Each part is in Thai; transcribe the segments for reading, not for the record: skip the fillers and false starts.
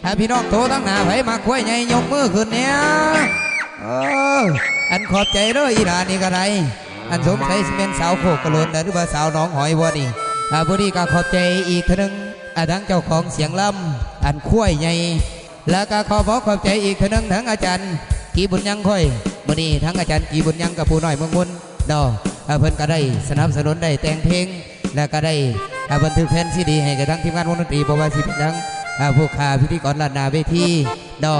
ถ้าพี่น้องโตทั้งหน้าไผมาคุยใหญ่ยกมือขึ้นเนี่ยอันขอบใจเด้ออีหลานี่ก็ได้อันสงสัยสิเป็นสาวโคกกระโลนหรือว่าสาวน้องหอยบ่นี่บุรีก็ขอบใจอีกทีนึงทั้งเจ้าของเสียงลำอันคุยใหญ่แล้วก็ขอบใจอีกทีนึงทั้งอาจารย์กีบุญยังค่อยบ่นี่ทั้งอาจารย์กีบุญยังกับผู้น้อยเมืองมุนดอเพิ่นก็ได้สนับสนุนได้แต่งเพลงแล้วก็ได้บันทึกแผ่นซีดีให้กับทั้งทีมงานวงดนตรีบ่ว่าสิเป็นทั้งผู้ข่าพิธีกรลานนาเวทีดอ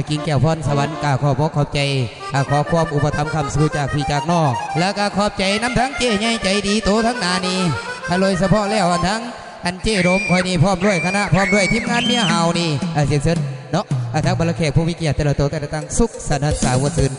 กิ่งแก้วพรสวรรค์ขอบใจขอความอุปถัมภ์คำสู้จากพี่จากนอกแล้วก็ขอบใจน้ำทั้งเจ๊ใหญ่ใจดีโตทั้งนานี่โดยเฉพาะแล้วทั้งอันเจ๊โรมคอยนี่พร้อมด้วยคณะพร้อมด้วยทีมงานเมียเฮานี่เสียงเสริญเนาะทั้งบรรแขกผู้มีเกียรติแต่ละโตแต่ละตั้งสุขสันต์สาวตื่น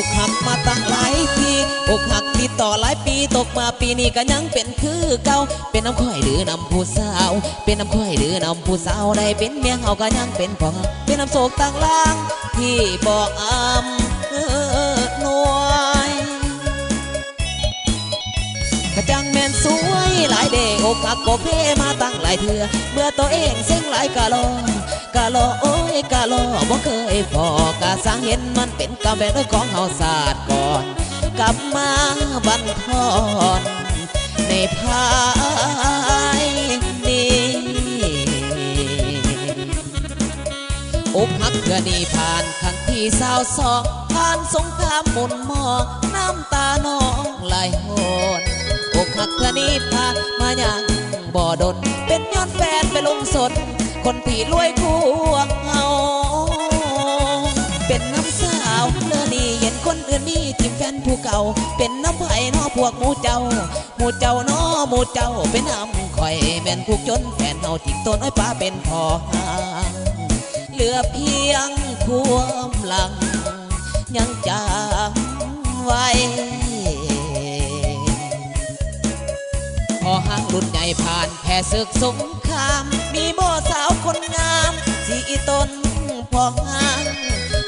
อกหักมาตั้งหลายปีอกหักติดต่อหลายปีตกมาปีนี้ก็ยังเป็นคือเก่าเป็นน้ำค่อยหรือน้ำผู้สาวเป็นน้ำค่อยหรือน้ำผู้สาวได้เป็นเมียเฮาก็ยังเป็นพ่อเป็นน้ำโศกต่างล่างที่บอกหน่วยกระจังแม่นสวยหลายเด้อกหักก็เพมาตั้งหลายเถื่อเมื่อตัวเองเส้งหลายกะลอโอ้ยกะลอบ่เคยพอกะสังเห็นมันเป็นกรรมแบบด้วยของเฮาศาสตร์ก่อนกลับมาบันทอนในภายนี้อกหักเพื่อนี่ผ่านครั้งที่22ผ่านสงครามหมุนหมอกน้ำตาน้องไหลโหนอกหักเพื่อนี่ผ่านมาอย่างบ่ดนเป็นย้อนแฟนไปลงสดคนที่รวยคู่เฮาเป็นน้ำสาวเลือนี่เห็นคนอื่นมีทิมแฟนผู้เก่าเป็นน้ำไผ่นอพวกหมูเจ้าน้อหมูเจ้าเป็นน้ำข่อยแม่นผูกจนแฟนเฮาทิ้งต้นอ้อยป้าเป็นพอหางเหลือเพียงความหลังยังจำไว้พอห้างรุ่นใหญ่ผ่านแพ้ศึกสงครามมีโบสาวคนงามสีต้นพอห้าง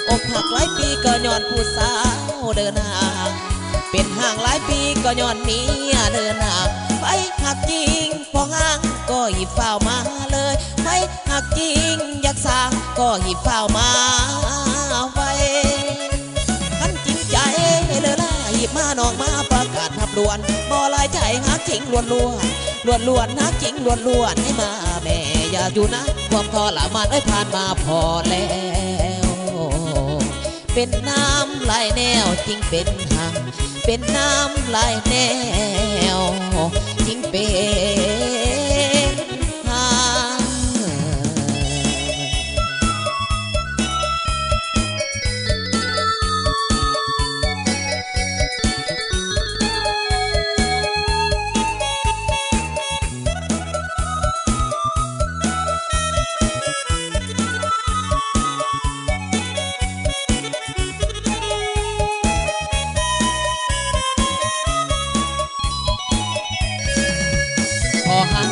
อกหักหลายปีก็ย้อนผู้สาวเดินห่างเป็นห่างหลายปีก็ย้อนเมียเดินห่างไปหักจริงพอห้างก็หยิบเฝ้ามาเลยไปหักจริงอยากสร้างก็หยิบเฝ้ามาไว้ขันจริงใจเลยล่ะหยิบมาน้องมาประกาศทับด่วนบ่ลายใจหักจริงล้วนนักจริงล้วนให้มาแม่อย่าอยู่นะความทรมานได้ผ่านมาพอแล้วเป็นน้ำลายแนวจริงเป็นหังเป็นน้ำลายแนวจริงเป็นหัง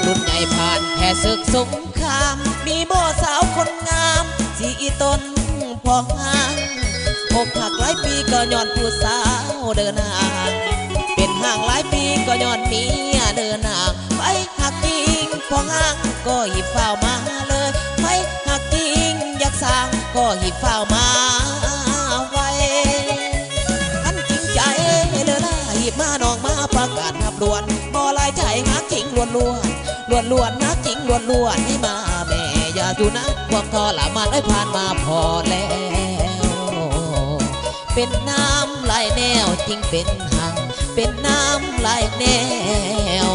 รุ่นใหญ่ผ่านแพ้ศึกสงครามมีโบสาวคนงามสีต้นพอห้างอกหักหลายปีก็ย้อนผู้สาวเดินห่างเป็นห่างหลายปีก็ย้อนเมียเดินห่างไปหักจริงพอห้างก็หยิบเฝ้ามาเลยไปหักจริงอยากสร้างก็หยิบเฝ้ามาไว้ขันจริงใจเลยล่ะหยิบมาน้องมาประกาศทับด่วนบ่ลายใจหักจริงล้วนนักจริงล้วนให้มาแม่อย่าอยู่นะความทรมานได้ผ่านมาพอแล้วเป็นน้ำลายแนวจริงเป็นหังเป็นน้ำลายแนว